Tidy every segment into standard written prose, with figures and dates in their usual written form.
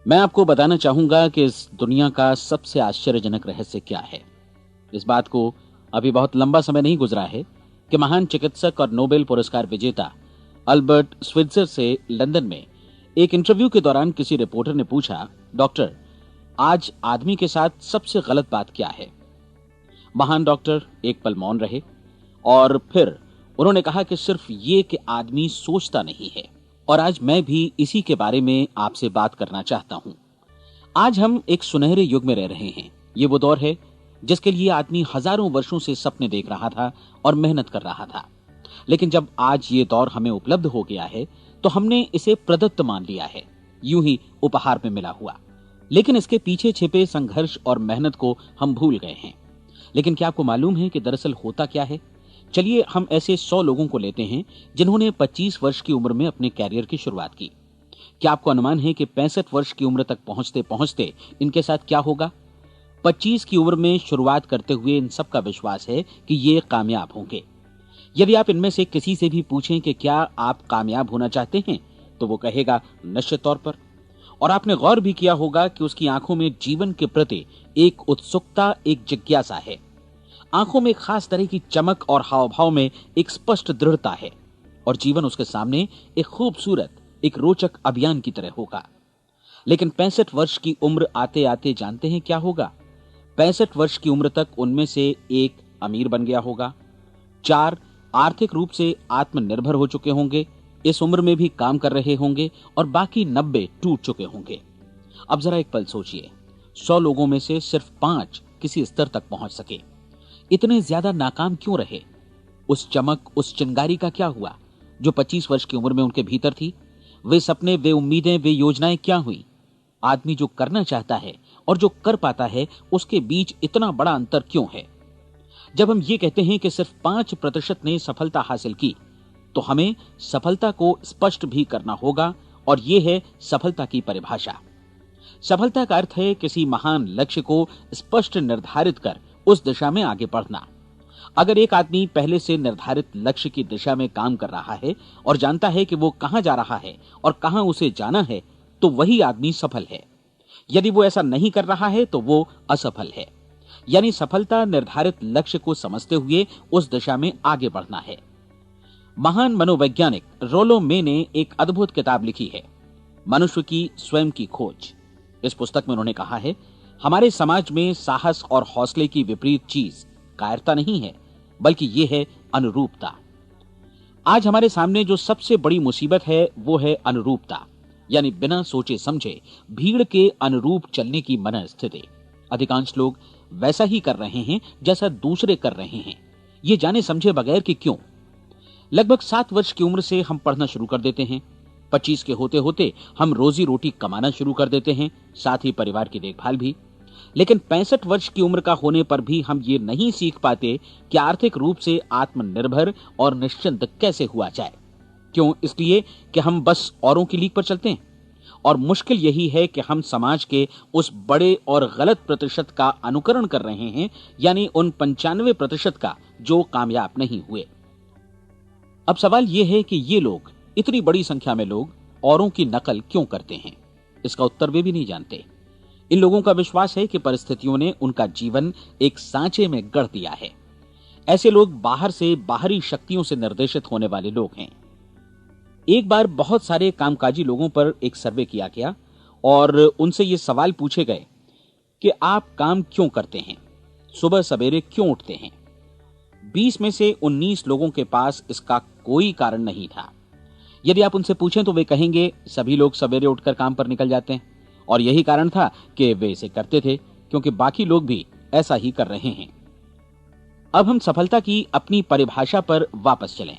मैं आपको बताना चाहूंगा कि इस दुनिया का सबसे आश्चर्यजनक रहस्य क्या है। इस बात को अभी बहुत लंबा समय नहीं गुजरा है कि महान चिकित्सक और नोबेल पुरस्कार विजेता अल्बर्ट स्विट्जर से लंदन में एक इंटरव्यू के दौरान किसी रिपोर्टर ने पूछा, डॉक्टर, आज आदमी के साथ सबसे गलत बात क्या है। महान डॉक्टर एक पल मौन रहे और फिर उन्होंने कहा कि सिर्फ ये कि आदमी सोचता नहीं है। और आज मैं भी इसी के बारे में आपसे बात करना चाहता हूं। आज हम एक सुनहरे युग में रह रहे हैं। ये वो दौर है जिसके लिए आदमी हजारों वर्षों से सपने देख रहा था और मेहनत कर रहा था। लेकिन जब आज ये दौर हमें उपलब्ध हो गया है तो हमने इसे प्रदत्त मान लिया है, यूं ही उपहार में मिला हुआ। लेकिन इसके पीछे छिपे संघर्ष और मेहनत को हम भूल गए हैं। लेकिन क्या आपको मालूम है कि दरअसल होता क्या है? चलिए हम ऐसे 100 लोगों को लेते हैं जिन्होंने 25 वर्ष की उम्र में अपने कैरियर की शुरुआत की। क्या आपको अनुमान है कि 65 वर्ष की उम्र तक पहुंचते पहुंचते इनके साथ क्या होगा? 25 की उम्र में शुरुआत करते हुए इन सब का विश्वास है कि ये कामयाब होंगे। यदि आप इनमें से किसी से भी पूछें कि क्या आप कामयाब होना चाहते हैं, तो वो कहेगा निश्चित तौर पर। और आपने गौर भी किया होगा कि उसकी आंखों में जीवन के प्रति एक उत्सुकता, एक जिज्ञासा है। आंखों में खास तरह की चमक और हाव भाव में एक स्पष्ट दृढ़ता है और जीवन उसके सामने एक खूबसूरत, एक रोचक अभियान की तरह होगा। लेकिन 65 वर्ष की उम्र आते आते जानते हैं क्या होगा? 65 वर्ष की उम्र तक उनमें से एक अमीर बन गया होगा, 4 आर्थिक रूप से आत्मनिर्भर हो चुके होंगे, इस उम्र में भी काम कर रहे होंगे और बाकी 90 टूट चुके होंगे। अब जरा एक पल सोचिए, 100 लोगों में से सिर्फ 5 किसी स्तर तक पहुंच सके। इतने ज्यादा नाकाम क्यों रहे? उस चमक, उस चिंगारी का क्या हुआ जो 25 वर्ष की उम्र में उनके भीतर थी? वे सपने, वे उम्मीदें, वे योजनाएं क्या हुई? आदमी जो करना चाहता है और जो कर पाता है, उसके बीच इतना बड़ा अंतर क्यों है? जब हम ये कहते हैं कि सिर्फ 5% ने सफलता हासिल की, तो हमें सफलता को स्पष्ट भी करना होगा और यह है सफलता की परिभाषा। सफलता का अर्थ है किसी महान लक्ष्य को स्पष्ट निर्धारित कर उस दिशा में आगे बढ़ना। अगर एक आदमी पहले से निर्धारित लक्ष्य की दिशा में काम कर रहा है और जानता है कि वो कहां जा रहा है और कहां उसे जाना है, तो वही आदमी सफल है। यदि वो ऐसा नहीं कर रहा है तो वो असफल है। यानी सफलता निर्धारित लक्ष्य को समझते हुए उस दिशा में आगे बढ़ना है। महान मनोवैज्ञानिक रोलो मे ने एक अद्भुत किताब लिखी है, मनुष्य की स्वयं की खोज। इस पुस्तक में उन्होंने कहा है, हमारे समाज में साहस और हौसले की विपरीत चीज कायरता नहीं है, बल्कि यह है अनुरूपता। आज हमारे सामने जो सबसे बड़ी मुसीबत है वो है अनुरूपता, यानी बिना सोचे समझे भीड़ के अनुरूप चलने की मनस्थिति। अधिकांश लोग वैसा ही कर रहे हैं जैसा दूसरे कर रहे हैं, ये जाने समझे बगैर कि क्यों। लगभग 7 वर्ष की उम्र से हम पढ़ना शुरू कर देते हैं। 25 के होते होते हम रोजी रोटी कमाना शुरू कर देते हैं, साथ ही परिवार की देखभाल भी। लेकिन 65 वर्ष की उम्र का होने पर भी हम ये नहीं सीख पाते कि आर्थिक रूप से आत्मनिर्भर और निश्चिंत कैसे हुआ जाए। क्यों? इसलिए कि हम बस औरों की लीक पर चलते हैं। और मुश्किल यही है कि हम समाज के उस बड़े और गलत प्रतिशत का अनुकरण कर रहे हैं, यानी उन 95% का जो कामयाब नहीं हुए। अब सवाल यह है कि ये लोग, इतनी बड़ी संख्या में लोग, औरों की नकल क्यों करते हैं? इसका उत्तर वे भी नहीं जानते। इन लोगों का विश्वास है कि परिस्थितियों ने उनका जीवन एक सांचे में गढ़ दिया है। ऐसे लोग बाहर से, बाहरी शक्तियों से निर्देशित होने वाले लोग हैं। एक बार बहुत सारे कामकाजी लोगों पर एक सर्वे किया गया और उनसे ये सवाल पूछे गए कि आप काम क्यों करते हैं, सुबह सवेरे क्यों उठते हैं? 20 में से 19 लोगों के पास इसका कोई कारण नहीं था। यदि आप उनसे पूछें तो वे कहेंगे सभी लोग सवेरे उठकर काम पर निकल जाते हैं और यही कारण था कि वे इसे करते थे क्योंकि बाकी लोग भी ऐसा ही कर रहे हैं। अब हम सफलता की अपनी परिभाषा पर वापस चलें।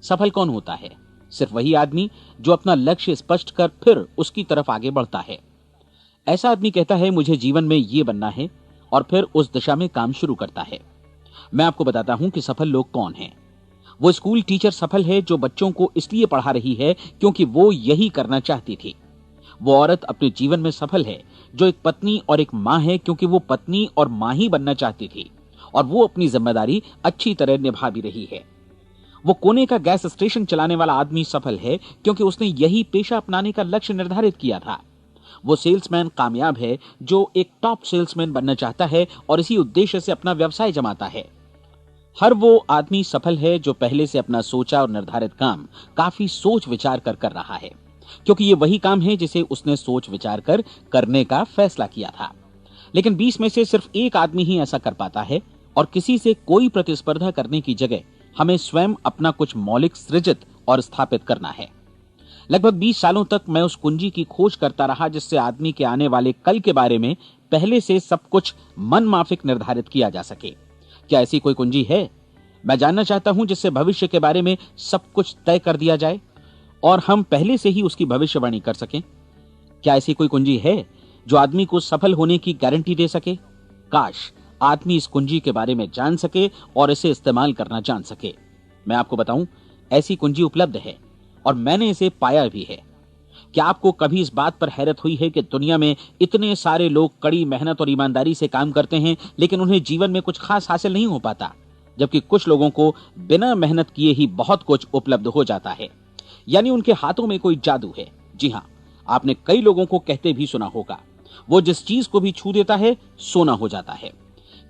सफल कौन होता है? सिर्फ वही आदमी जो अपना लक्ष्य स्पष्ट कर फिर उसकी तरफ आगे बढ़ता है। ऐसा आदमी कहता है मुझे जीवन में ये बनना है और फिर उस दिशा में काम शुरू करता है। मैं आपको बताता हूं कि सफल लोग कौन हैं। वो स्कूल टीचर सफल है जो बच्चों को इसलिए पढ़ा रही है क्योंकि वो यही करना चाहती थी। वो औरत अपने जीवन में सफल है जो एक पत्नी और एक मां है क्योंकि वो पत्नी और मां ही बनना चाहती थी और वो अपनी जिम्मेदारी अच्छी तरह निभा भी रही है। वो कोने का गैस स्टेशन चलाने वाला आदमी सफल है क्योंकि उसने यही पेशा अपनाने का लक्ष्य निर्धारित किया था। वो सेल्समैन कामयाब है जो एक टॉप सेल्समैन बनना चाहता है और इसी उद्देश्य से अपना व्यवसाय जमाता है। हर वो आदमी सफल है जो पहले से अपना सोचा और निर्धारित काम काफी सोच विचार कर रहा है, क्योंकि ये वही काम है जिसे उसने सोच विचार कर करने का फैसला किया था। लेकिन 20 में से सिर्फ एक आदमी ही ऐसा कर पाता है, और किसी से कोई प्रतिस्पर्धा करने की जगह हमें स्वयं अपना कुछ मौलिक सृजित और स्थापित करना है। लगभग 20 सालों तक मैं उस कुंजी की खोज करता रहा जिससे आदमी के आने वाले कल के बारे में पहले से सब कुछ मन माफिक निर्धारित किया जा सके। क्या ऐसी कोई कुंजी है? मैं जानना चाहता हूं जिससे भविष्य के बारे में सब कुछ तय कर दिया जाए और हम पहले से ही उसकी भविष्यवाणी कर सकें। क्या ऐसी कोई कुंजी है जो आदमी को सफल होने की गारंटी दे सके? काश आदमी इस कुंजी के बारे में जान सके और इसे इस्तेमाल करना जान सके। मैं आपको बताऊं, ऐसी कुंजी उपलब्ध है और मैंने इसे पाया भी है। क्या आपको कभी इस बात पर हैरत हुई है कि दुनिया में इतने सारे लोग कड़ी मेहनत और ईमानदारी से काम करते हैं, लेकिन उन्हें जीवन में कुछ खास हासिल नहीं हो पाता, जबकि कुछ लोगों को बिना मेहनत किए ही बहुत कुछ उपलब्ध हो जाता है। यानी उनके हाथों में कोई जादू है। जी हां, आपने कई लोगों को कहते भी सुना होगा, वो जिस चीज को भी छू देता है सोना हो जाता है।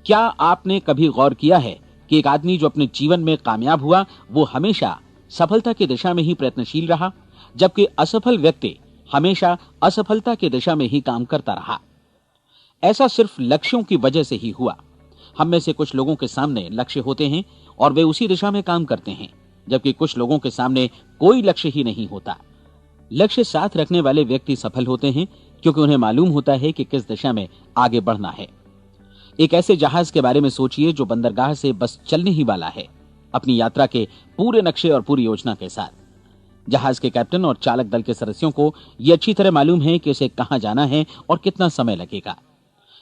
क्या आपने कभी गौर किया है कि एक आदमी जो अपने जीवन में कामयाब हुआ वो हमेशा सफलता की दिशा में ही प्रयत्नशील रहा, जबकि असफल व्यक्ति हमेशा असफलता की दिशा में ही काम करता रहा? ऐसा सिर्फ लक्ष्यों की वजह से ही हुआ। हम में से कुछ लोगों के सामने लक्ष्य होते हैं और वे उसी दिशा में काम करते हैं, जबकि कुछ लोगों के सामने कोई लक्ष्य ही नहीं होता। लक्ष्य साथ रखने वाले व्यक्ति सफल होते हैं क्योंकि उन्हें मालूम होता है कि किस दिशा में आगे बढ़ना है। एक ऐसे जहाज के बारे में सोचिए जो बंदरगाह से बस चलने ही वाला है, अपनी यात्रा के पूरे नक्शे और पूरी योजना के साथ। जहाज के कैप्टन और चालक दल के सदस्यों को यह अच्छी तरह मालूम है कि उसे कहां जाना है और कितना समय लगेगा।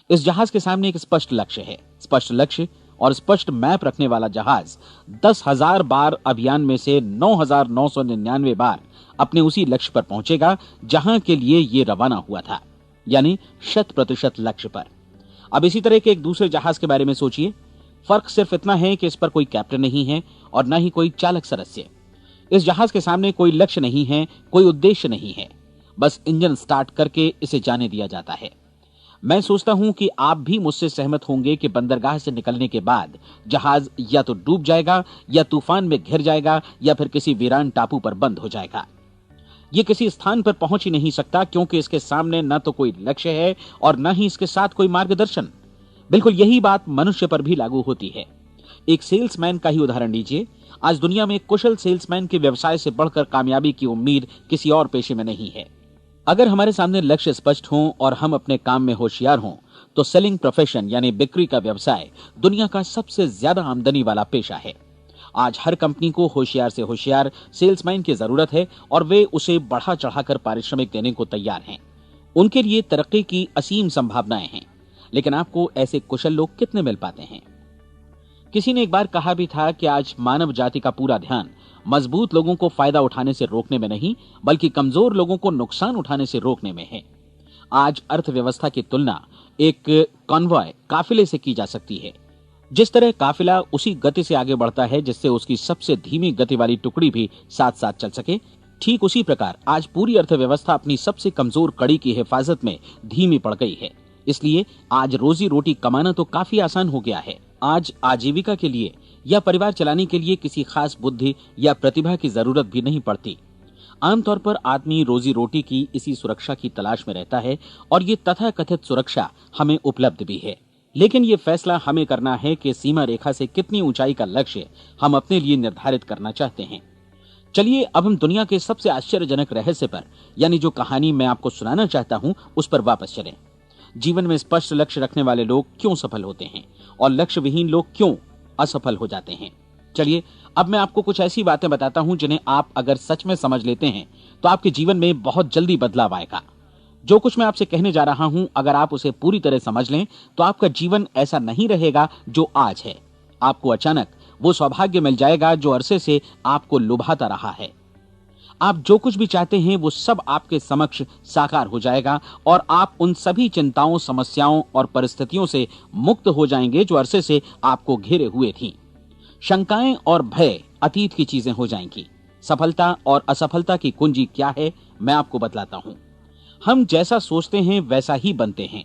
इस जहाज के सामने एक स्पष्ट लक्ष्य है। स्पष्ट लक्ष्य और स्पष्ट मैप रखने वाला जहाज 10,000 बार अभियान में से 9,999 बार अपने उसी लक्ष्य पर पहुंचेगा जहां के लिए ये रवाना हुआ था, यानी 100% लक्ष्य पर। अब इसी तरह के एक दूसरे जहाज के बारे में सोचिए। फर्क सिर्फ इतना है कि इस पर कोई कैप्टन नहीं है और न ही कोई चालक सदस्य। इस जहाज के सामने कोई लक्ष्य नहीं है, कोई उद्देश्य नहीं है, बस इंजन स्टार्ट करके इसे जाने दिया जाता है। मैं सोचता हूं कि आप भी मुझसे सहमत होंगे कि बंदरगाह से निकलने के बाद जहाज या तो डूब जाएगा या तूफान में घिर जाएगा या फिर किसी वीरान टापू पर बंद हो जाएगा। ये किसी स्थान पर पहुंच ही नहीं सकता क्योंकि इसके सामने न तो कोई लक्ष्य है और न ही इसके साथ कोई मार्गदर्शन। बिल्कुल यही बात मनुष्य पर भी लागू होती है। एक सेल्समैन का ही उदाहरण लीजिए। आज दुनिया में कुशल सेल्समैन के व्यवसाय से बढ़कर कामयाबी की उम्मीद किसी और पेशे में नहीं है। अगर हमारे सामने लक्ष्य स्पष्ट हों और हम अपने काम में होशियार हों तो सेलिंग प्रोफेशन यानी बिक्री का व्यवसाय दुनिया का सबसे ज्यादा आमदनी वाला पेशा है। आज हर कंपनी को होशियार से होशियार सेल्समैन की जरूरत है और वे उसे बढ़ा चढ़ाकर पारिश्रमिक देने को तैयार हैं। उनके लिए तरक्की की असीम संभावनाएं हैं, लेकिन आपको ऐसे कुशल लोग कितने मिल पाते हैं? किसी ने एक बार कहा भी था कि आज मानव जाति का पूरा ध्यान मजबूत लोगों को फायदा उठाने से रोकने में नहीं, बल्कि कमजोर लोगों को नुकसान उठाने से रोकने में है। आज अर्थव्यवस्था की तुलना एक कॉन्वॉय काफिले से की जा सकती है। जिस तरह काफिला उसी गति से आगे बढ़ता है जिससे उसकी सबसे धीमी गति वाली टुकड़ी भी साथ साथ चल सके, ठीक उसी प्रकार आज पूरी अर्थव्यवस्था अपनी सबसे कमजोर कड़ी की हिफाजत में धीमी पड़ गई है। इसलिए आज रोजी रोटी कमाना तो काफी आसान हो गया है। आज आजीविका के लिए या परिवार चलाने के लिए किसी खास बुद्धि या प्रतिभा की जरूरत भी नहीं पड़ती। आमतौर पर आदमी रोजी रोटी की इसी सुरक्षा की तलाश में रहता है और ये तथाकथित सुरक्षा हमें उपलब्ध भी है। लेकिन ये फैसला हमें करना है कि सीमा रेखा से कितनी ऊंचाई का लक्ष्य हम अपने लिए निर्धारित करना चाहते हैं। चलिए अब हम दुनिया के सबसे आश्चर्यजनक रहस्य पर, यानी जो कहानी मैं आपको सुनाना चाहता हूं, उस पर वापस चलें। जीवन में स्पष्ट लक्ष्य रखने वाले लोग क्यों सफल होते हैं और लक्ष्य विहीन लोग क्यों असफल हो जाते हैं? चलिए अब मैं आपको कुछ ऐसी बातें बताता हूं जिन्हें आप अगर सच में समझ लेते हैं तो आपके जीवन में बहुत जल्दी बदलाव आएगा। जो कुछ मैं आपसे कहने जा रहा हूं, अगर आप उसे पूरी तरह समझ लें तो आपका जीवन ऐसा नहीं रहेगा जो आज है। आपको अचानक वो सौभाग्य मिल जाएगा जो अरसे से आपको लुभाता रहा है। आप जो कुछ भी चाहते हैं वो सब आपके समक्ष साकार हो जाएगा और आप उन सभी चिंताओं, समस्याओं और परिस्थितियों से मुक्त हो जाएंगे जो अरसे से आपको घेरे हुए थी। शंकाएं और भय अतीत की चीजें हो जाएंगी। सफलता और असफलता की कुंजी क्या है, मैं आपको बतलाता हूं। हम जैसा सोचते हैं वैसा ही बनते हैं।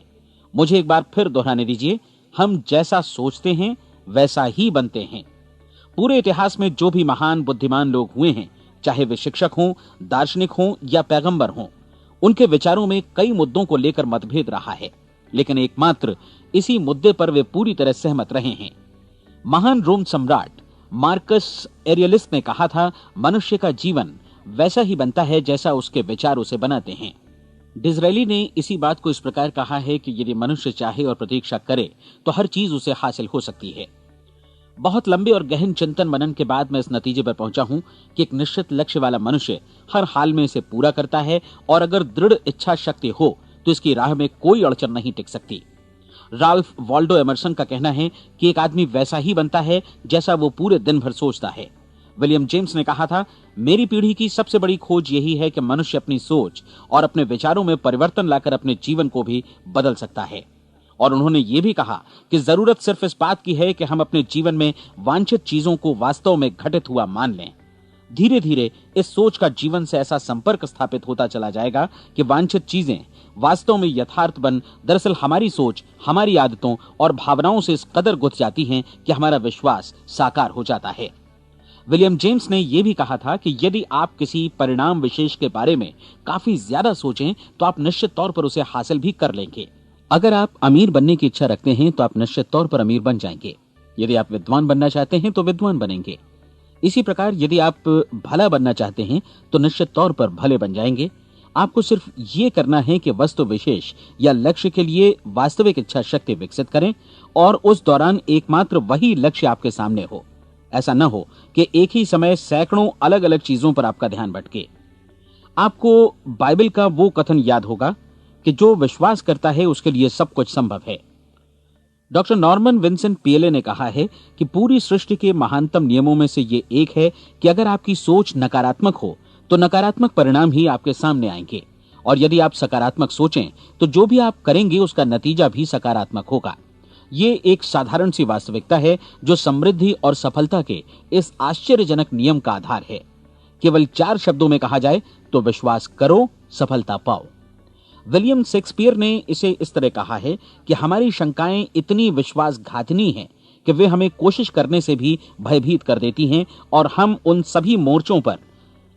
मुझे एक बार फिर दोहराने दीजिए, हम जैसा सोचते हैं वैसा ही बनते हैं। पूरे इतिहास में जो भी महान बुद्धिमान लोग हुए हैं, चाहे वे शिक्षक हों, दार्शनिक हों या पैगंबर हों, उनके विचारों में कई मुद्दों को लेकर मतभेद रहा है, लेकिन एकमात्र इसी मुद्दे पर वे पूरी तरह सहमत रहे हैं। महान रोम सम्राट मार्कस एरियलिस ने कहा था, मनुष्य का जीवन वैसा ही बनता है जैसा उसके विचार उसे बनाते हैं। डिज़रायली ने इसी बात को इस प्रकार कहा है कि यदि मनुष्य चाहे और प्रतीक्षा करे तो हर चीज उसे हासिल हो सकती है। बहुत लंबे और गहन चिंतन मनन के बाद मैं इस नतीजे पर पहुंचा हूं कि एक निश्चित लक्ष्य वाला मनुष्य हर हाल में इसे पूरा करता है, और अगर दृढ़ इच्छा शक्ति हो तो इसकी राह में कोई अड़चन नहीं टिक सकती। राल्फ वॉल्डो एमर्सन का कहना है कि एक आदमी वैसा ही बनता है जैसा वो पूरे दिन भर सोचता है। विलियम जेम्स ने कहा था, मेरी पीढ़ी की सबसे बड़ी खोज यही है कि मनुष्य अपनी सोच और अपने विचारों में परिवर्तन लाकर अपने जीवन को भी बदल सकता है। और उन्होंने ये भी कहा कि जरूरत सिर्फ इस बात की है कि हम अपने जीवन में वांछित चीजों को वास्तव में घटित हुआ मान लें। धीरे धीरे इस सोच का जीवन से ऐसा संपर्क स्थापित होता चला जाएगा कि वांछित चीजें वास्तव में यथार्थ बन दरअसल हमारी सोच, हमारी आदतों और भावनाओं से इस कदर गुथ जाती हैं कि हमारा विश्वास साकार हो जाता है। विलियम जेम्स ने यह भी कहा था कि यदि आप किसी परिणाम विशेष के बारे में काफी ज्यादा सोचें तो आप निश्चित तौर पर उसे हासिल भी कर लेंगे। अगर आप अमीर बनने की इच्छा रखते हैं तो आप निश्चित तौर पर अमीर बन जाएंगे। यदि आप विद्वान बनना चाहते हैं तो विद्वान बनेंगे। इसी प्रकार यदि आप भला बनना चाहते हैं तो निश्चित तौर पर भले बन जाएंगे। आपको सिर्फ ये करना है कि वस्तु विशेष या लक्ष्य के लिए वास्तविक इच्छा शक्ति विकसित करें और उस दौरान एकमात्र वही लक्ष्य आपके सामने हो। ऐसा न हो कि एक ही समय सैकड़ों अलग अलग चीजों पर आपका ध्यान भटके। आपको बाइबल का वो कथन याद होगा कि जो विश्वास करता है उसके लिए सब कुछ संभव है। डॉक्टर नॉर्मन विंसेंट पीएले ने कहा है कि पूरी सृष्टि के महानतम नियमों में से ये एक है कि अगर आपकी सोच नकारात्मक हो तो नकारात्मक परिणाम ही आपके सामने आएंगे, और यदि आप सकारात्मक सोचें तो जो भी आप करेंगे उसका नतीजा भी सकारात्मक होगा। ये एक साधारण सी वास्तविकता है जो समृद्धि और सफलता के इस आश्चर्यजनक नियम का आधार है। केवल 4 शब्दों में कहा जाए तो विश्वास करो, सफलता पाओ। विलियम शेक्सपियर ने इसे इस तरह कहा है कि हमारी शंकाएं इतनी विश्वासघातिनी हैं कि वे हमें कोशिश करने से भी भयभीत कर देती हैं, और हम उन सभी मोर्चों पर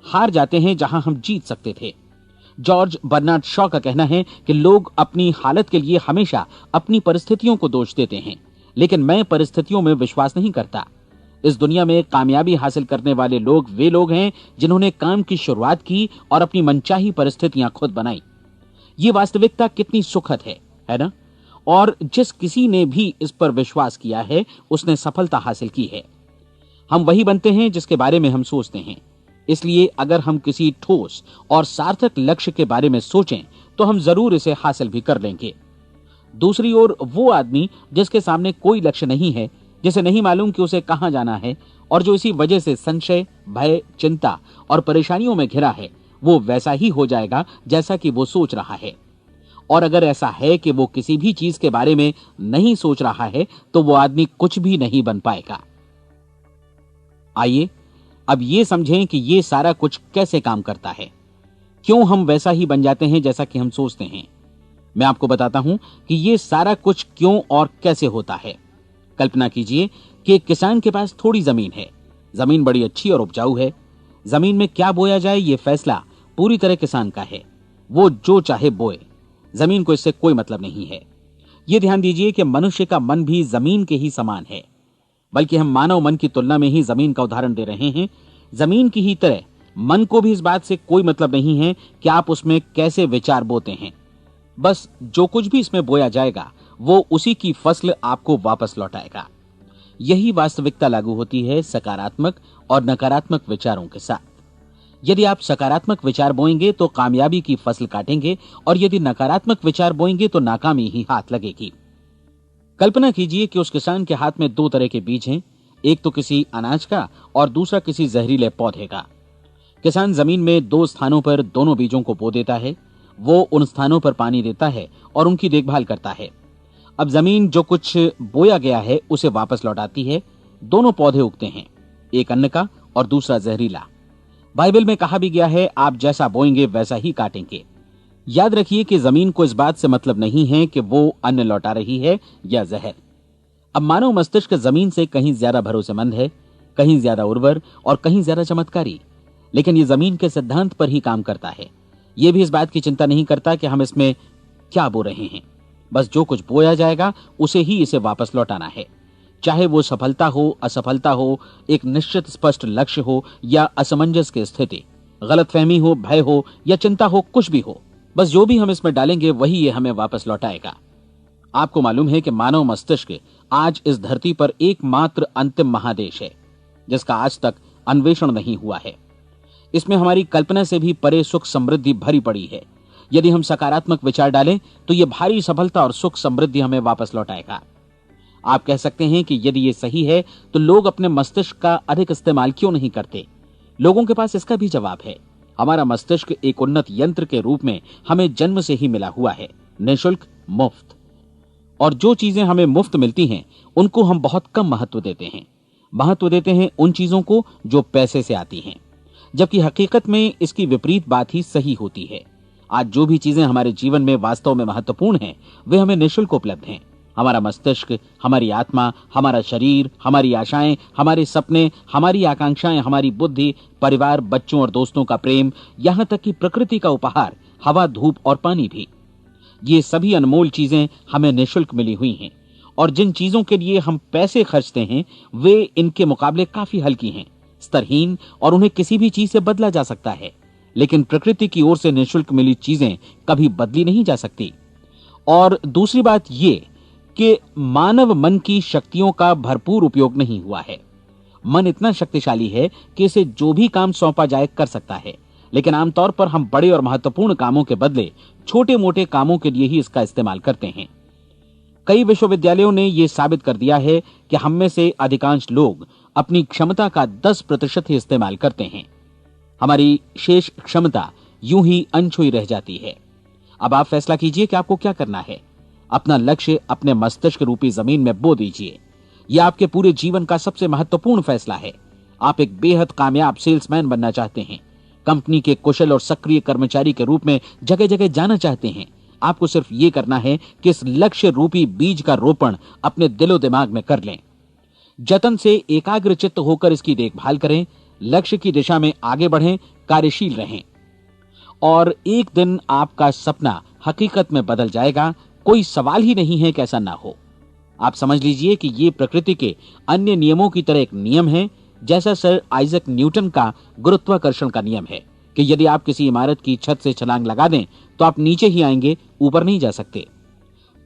हार जाते हैं जहां हम जीत सकते थे। जॉर्ज बर्नार्ड शॉ का कहना है कि लोग अपनी हालत के लिए हमेशा अपनी परिस्थितियों को दोष देते हैं, लेकिन मैं परिस्थितियों में विश्वास नहीं करता। इस दुनिया में कामयाबी हासिल करने वाले लोग वे लोग हैं जिन्होंने काम की शुरुआत की और अपनी मनचाही परिस्थितियां खुद बनाई। ये वास्तविकता कितनी सुखद है ना? और जिस किसी ने भी इस पर विश्वास किया है उसने सफलता हासिल की है। हम वही बनते हैं जिसके बारे में हम सोचते हैं। इसलिए अगर हम किसी ठोस और सार्थक लक्ष्य के बारे में सोचें तो हम जरूर इसे हासिल भी कर लेंगे। दूसरी ओर वो आदमी जिसके सामने कोई लक्ष्य नहीं है, जिसे नहीं मालूम कि उसे कहां जाना है, और जो इसी वजह से संशय, भय, चिंता और परेशानियों में घिरा है, वो वैसा ही हो जाएगा जैसा कि वो सोच रहा है। और अगर ऐसा है कि वो किसी भी चीज के बारे में नहीं सोच रहा है तो वो आदमी कुछ भी नहीं बन पाएगा। आइए अब ये समझें कि ये सारा कुछ कैसे काम करता है, क्यों हम वैसा ही बन जाते हैं जैसा कि हम सोचते हैं। मैं आपको बताता हूं कि ये सारा कुछ क्यों और कैसे होता है। कल्पना कीजिए कि एक किसान के पास थोड़ी जमीन है। जमीन बड़ी अच्छी और उपजाऊ है। जमीन में क्या बोया जाए ये फैसला पूरी तरह किसान का है। वो जो चाहे बोए, जमीन को इससे कोई मतलब नहीं है। ये ध्यान दीजिए कि मनुष्य का मन भी जमीन के ही समान है, बल्कि हम मानव मन की तुलना में ही जमीन का उदाहरण दे रहे हैं। जमीन की ही तरह मन को भी इस बात से कोई मतलब नहीं है कि आप उसमें कैसे विचार बोते हैं। बस जो कुछ भी इसमें बोया जाएगा वो उसी की फसल आपको वापस लौटाएगा। यही वास्तविकता लागू होती है सकारात्मक और नकारात्मक विचारों के साथ। यदि आप सकारात्मक विचार बोएंगे तो कामयाबी की फसल काटेंगे, और यदि नकारात्मक विचार बोएंगे तो नाकामी ही हाथ लगेगी। कल्पना कीजिए कि उस किसान के हाथ में 2 तरह के बीज हैं, एक तो किसी अनाज का और दूसरा किसी जहरीले पौधे का। किसान जमीन में 2 स्थानों पर दोनों बीजों को बो देता है। वो उन स्थानों पर पानी देता है और उनकी देखभाल करता है। अब जमीन जो कुछ बोया गया है उसे वापस लौटाती है। दोनों पौधे उगते हैं, एक अन्न का और दूसरा जहरीला। बाइबल में कहा भी गया है, आप जैसा बोएंगे वैसा ही काटेंगे। याद रखिए कि जमीन को इस बात से मतलब नहीं है कि वो अन्न लौटा रही है या जहर। अब मानव मस्तिष्क जमीन से कहीं ज्यादा भरोसेमंद है, कहीं ज्यादा उर्वर और कहीं ज्यादा चमत्कारी, लेकिन ये जमीन के सिद्धांत पर ही काम करता है। ये भी इस बात की चिंता नहीं करता कि हम इसमें क्या बो रहे हैं। बस जो कुछ बोया जाएगा उसे ही इसे वापस लौटाना है, चाहे वो सफलता हो, असफलता हो, एक निश्चित स्पष्ट लक्ष्य हो या असमंजस की स्थिति, गलतफहमी हो, भय हो या चिंता हो, कुछ भी हो, बस जो भी हम इसमें डालेंगे वही ये हमें वापस लौटाएगा। आपको मालूम है कि मानव मस्तिष्क आज इस धरती पर एकमात्र अंतिम महादेश है जिसका आज तक अन्वेषण नहीं हुआ है। इसमें हमारी कल्पना से भी परे सुख समृद्धि भरी पड़ी है। यदि हम सकारात्मक विचार डालें तो यह भारी सफलता और सुख समृद्धि हमें वापस लौटाएगा। आप कह सकते हैं कि यदि ये सही है तो लोग अपने मस्तिष्क का अधिक इस्तेमाल क्यों नहीं करते? लोगों के पास इसका भी जवाब है। हमारा मस्तिष्क एक उन्नत यंत्र के रूप में हमें जन्म से ही मिला हुआ है, निःशुल्क, मुफ्त। और जो चीजें हमें मुफ्त मिलती हैं उनको हम बहुत कम महत्व देते हैं। महत्व देते हैं उन चीजों को जो पैसे से आती हैं, जबकि हकीकत में इसकी विपरीत बात ही सही होती है। आज जो भी चीजें हमारे जीवन में वास्तव में महत्वपूर्ण हैं वे हमें निःशुल्क उपलब्ध हैं। हमारा मस्तिष्क, हमारी आत्मा, हमारा शरीर, हमारी आशाएं, हमारे सपने, हमारी आकांक्षाएं, हमारी बुद्धि, परिवार, बच्चों और दोस्तों का प्रेम, यहां तक कि प्रकृति का उपहार, हवा, धूप और पानी भी, ये सभी अनमोल चीजें हमें निःशुल्क मिली हुई हैं। और जिन चीजों के लिए हम पैसे खर्चते हैं वे इनके मुकाबले काफी हल्की हैं, स्तरहीन, और उन्हें किसी भी चीज से बदला जा सकता है। लेकिन प्रकृति की ओर से निःशुल्क मिली चीजें कभी बदली नहीं जा सकती। और दूसरी बात ये कि मानव मन की शक्तियों का भरपूर उपयोग नहीं हुआ है। मन इतना शक्तिशाली है कि इसे जो भी काम सौंपा जाए कर सकता है, लेकिन आमतौर पर हम बड़े और महत्वपूर्ण कामों के बदले छोटे मोटे कामों के लिए ही इसका इस्तेमाल करते हैं। कई विश्वविद्यालयों ने यह साबित कर दिया है कि हम में से अधिकांश लोग अपनी क्षमता का 10% ही इस्तेमाल करते हैं। हमारी शेष क्षमता यूं ही अनछुई रह जाती है। अब आप फैसला कीजिए कि आपको क्या करना है। अपना लक्ष्य अपने मस्तिष्क रूपी जमीन में बो दीजिए। यह आपके पूरे जीवन का सबसे महत्वपूर्ण फैसला है। आप एक बेहद कामयाब सेल्समैन बनना चाहते हैं, कंपनी के कुशल और सक्रिय कर्मचारी के रूप में जगह जगह जाना चाहते हैं। आपको सिर्फ ये करना है कि इस लक्ष्य रूपी बीज का रोपण अपने दिलो दिमाग में कर लें। जतन से एकाग्रचित्त होकर इसकी देखभाल करें, लक्ष्य की दिशा में आगे बढ़ें, कार्यशील रहें, और एक दिन आपका सपना हकीकत में बदल जाएगा। कोई सवाल ही नहीं है कि ऐसा ना हो। आप समझ लीजिए कि ये प्रकृति के अन्य नियमों की तरह एक नियम है, जैसा सर आइजक न्यूटन का गुरुत्वाकर्षण का नियम है कि यदि आप किसी इमारत की छत से छलांग लगा दें तो आप नीचे ही आएंगे, ऊपर नहीं जा सकते।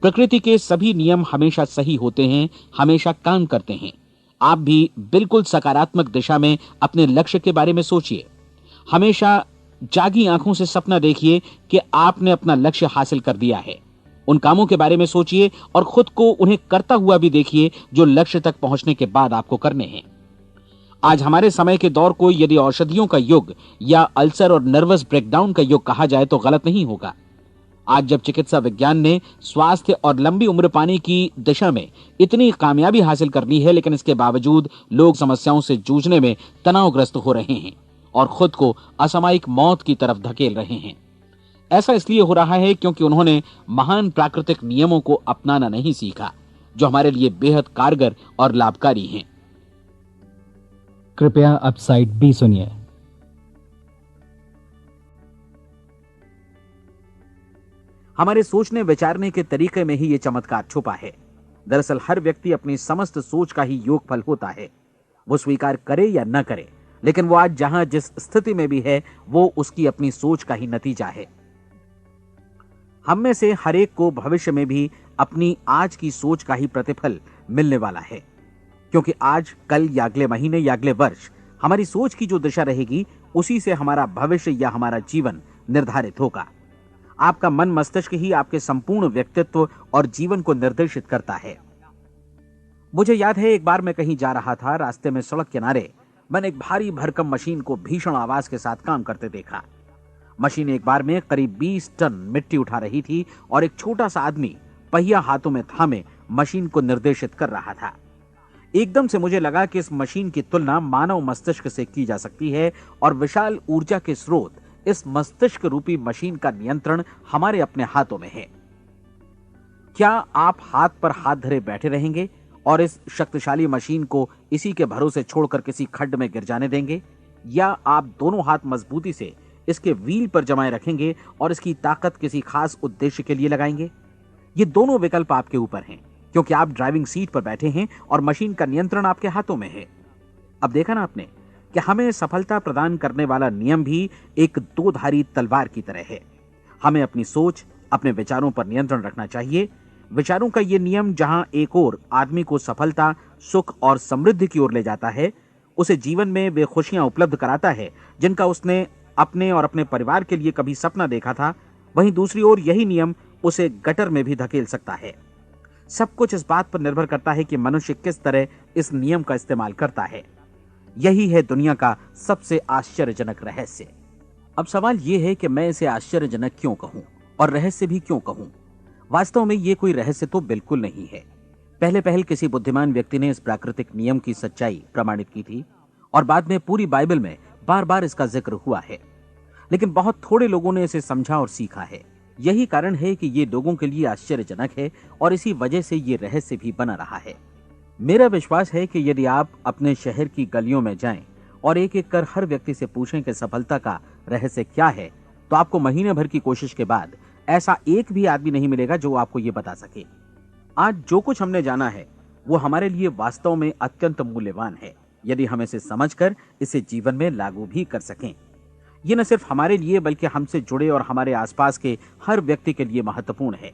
प्रकृति के सभी नियम हमेशा सही होते हैं, हमेशा काम करते हैं। आप भी बिल्कुल सकारात्मक दिशा में अपने लक्ष्य के बारे में सोचिए। हमेशा जागी आंखों से सपना देखिए कि आपने अपना लक्ष्य हासिल कर दिया है। उन कामों के बारे में सोचिए और खुद को उन्हें करता हुआ भी देखिए जो लक्ष्य तक पहुंचने के बाद आपको करने हैं। आज हमारे समय के दौर को यदि औषधियों का युग या अल्सर और नर्वस ब्रेकडाउन का युग कहा जाए तो गलत नहीं होगा। आज जब चिकित्सा विज्ञान ने स्वास्थ्य और लंबी उम्र पाने की दिशा में इतनी कामयाबी हासिल कर ली है, लेकिन इसके बावजूद लोग समस्याओं से जूझने में तनावग्रस्त हो रहे हैं और खुद को असामयिक मौत की तरफ धकेल रहे हैं। ऐसा इसलिए हो रहा है क्योंकि उन्होंने महान प्राकृतिक नियमों को अपनाना नहीं सीखा, जो हमारे लिए बेहद कारगर और लाभकारी हैं। कृपया अब साइड बी सुनिए। हमारे सोचने विचारने के तरीके में ही ये चमत्कार छुपा है। दरअसल हर व्यक्ति अपनी समस्त सोच का ही योगफल होता है, वो स्वीकार करे या न करे, लेकिन वो आज जहां जिस स्थिति में भी है वो उसकी अपनी सोच का ही नतीजा है। हम में से हर एक को भविष्य में भी अपनी आज की सोच का ही प्रतिफल मिलने वाला है, क्योंकि आज, कल या अगले महीने या अगले वर्ष हमारी सोच की जो दिशा रहेगी उसी से हमारा भविष्य या हमारा जीवन निर्धारित होगा। आपका मन मस्तिष्क ही आपके संपूर्ण व्यक्तित्व और जीवन को निर्देशित करता है। मुझे याद है, एक बार मैं कहीं जा रहा था, रास्ते में सड़क किनारे मैंने एक भारी भरकम मशीन को भीषण आवाज के साथ काम करते देखा। मशीन एक बार में करीब 20 टन मिट्टी उठा रही थी और एक छोटा सा आदमी पहिया हाथों में थामे मशीन को निर्देशित कर रहा था। एकदम से मुझे लगा कि इस मशीन की तुलना मानव मस्तिष्क से की जा सकती है और विशाल ऊर्जा के स्रोत इस मस्तिष्क रूपी मशीन का नियंत्रण हमारे अपने हाथों में है। क्या आप हाथ पर हाथ धरे बैठे रहेंगे और इस शक्तिशाली मशीन को इसी के भरोसे छोड़कर किसी खड्ड में गिर जाने देंगे, या आप दोनों हाथ मजबूती से इसके व्हील पर जमाए रखेंगे और इसकी ताकत किसी खास उद्देश्य के लिए लगाएंगे? ये दोनों विकल्प आपके ऊपर हैं, क्योंकि आप ड्राइविंग सीट पर बैठे हैं और मशीन का नियंत्रण आपके हाथों में है। अब देखा ना आपने कि हमें सफलता प्रदान करने वाला नियम भी एक दो-धारी तलवार की तरह है। हमें अपनी सोच, अपने विचारों पर नियंत्रण रखना चाहिए। विचारों का ये नियम जहां एक ओर आदमी को सफलता, सुख और समृद्धि की ओर ले जाता है, उसे जीवन में वे खुशियां उपलब्ध कराता है जिनका उसने अपने और अपने परिवार के लिए कभी सपना देखा था, वहीं दूसरी ओर यही नियम उसे गटर में भी धकेल सकता है। सब कुछ इस बात पर निर्भर करता है कि मनुष्य किस तरह इस नियम का इस्तेमाल करता है। यही है दुनिया का सबसे आश्चर्यजनक रहस्य। अब सवाल यह है कि मैं इसे आश्चर्यजनक क्यों कहूं और रहस्य भी क्यों कहूं? वास्तव में यह कोई रहस्य तो बिल्कुल नहीं है। पहले पहल किसी बुद्धिमान व्यक्ति ने इस प्राकृतिक नियम की सच्चाई प्रमाणित की थी और बाद में पूरी बाइबल में बार बार इसका जिक्र हुआ है, लेकिन बहुत थोड़े लोगों ने इसे समझा और सीखा है। यही कारण है कि ये लोगों के लिए आश्चर्यजनक है और इसी वजह से ये रहस्य भी बना रहा है। मेरा विश्वास है कि यदि आप अपने शहर की गलियों में जाएं और एक एक कर हर व्यक्ति से पूछें कि सफलता का रहस्य क्या है, तो आपको महीने भर की कोशिश के बाद ऐसा एक भी आदमी नहीं मिलेगा जो आपको ये बता सके। आज जो कुछ हमने जाना है वो हमारे लिए वास्तव में अत्यंत मूल्यवान है, यदि हम इसे समझकर इसे जीवन में लागू भी कर सकें। ये न सिर्फ हमारे लिए बल्कि हमसे जुड़े और हमारे आसपास के हर व्यक्ति के लिए महत्वपूर्ण है।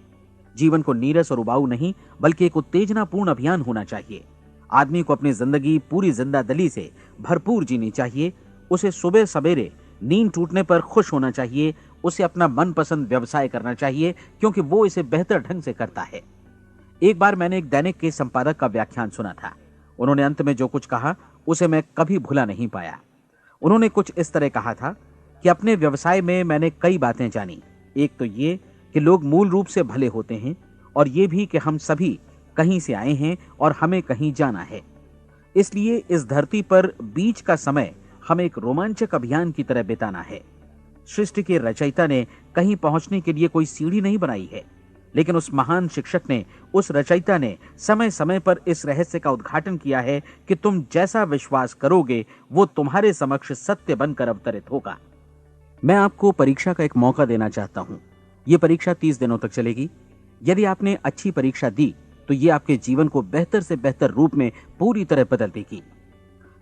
जीवन को नीरस और उबाऊ नहीं बल्कि एक उत्तेजनापूर्ण अभियान होना चाहिए। आदमी को अपनी जिंदगी पूरी जिंदादिली से भरपूर जीनी चाहिए। उसे सुबह सवेरे नींद टूटने पर खुश होना चाहिए। उसे अपना मनपसंद व्यवसाय करना चाहिए, क्योंकि वो इसे बेहतर ढंग से करता है। एक बार मैंने एक दैनिक के संपादक का व्याख्यान सुना था। उन्होंने अंत में जो कुछ कहा उसे मैं कभी भुला नहीं पाया। उन्होंने कुछ इस तरह कहा था कि अपने व्यवसाय में मैंने कई बातें जानी। एक तो ये कि लोग मूल रूप से भले होते हैं, और ये भी कि हम सभी कहीं से आए हैं और हमें कहीं जाना है। इसलिए इस धरती पर बीच का समय हमें एक रोमांचक अभियान की तरह बिताना है। सृष्टि के रचयिता ने कहीं पहुंचने के लिए कोई सीढ़ी नहीं बनाई है, लेकिन उस महान शिक्षक ने, उस रचयिता ने समय समय पर इस रहस्य का उद्घाटन किया है कि तुम जैसा विश्वास करोगे वो तुम्हारे समक्ष सत्य बनकर अवतरित होगा। मैं आपको परीक्षा का एक मौका देना चाहता हूं। यह परीक्षा 30 दिनों तक चलेगी। यदि आपने अच्छी परीक्षा दी तो ये आपके जीवन को बेहतर से बेहतर रूप में पूरी तरह बदल देगी।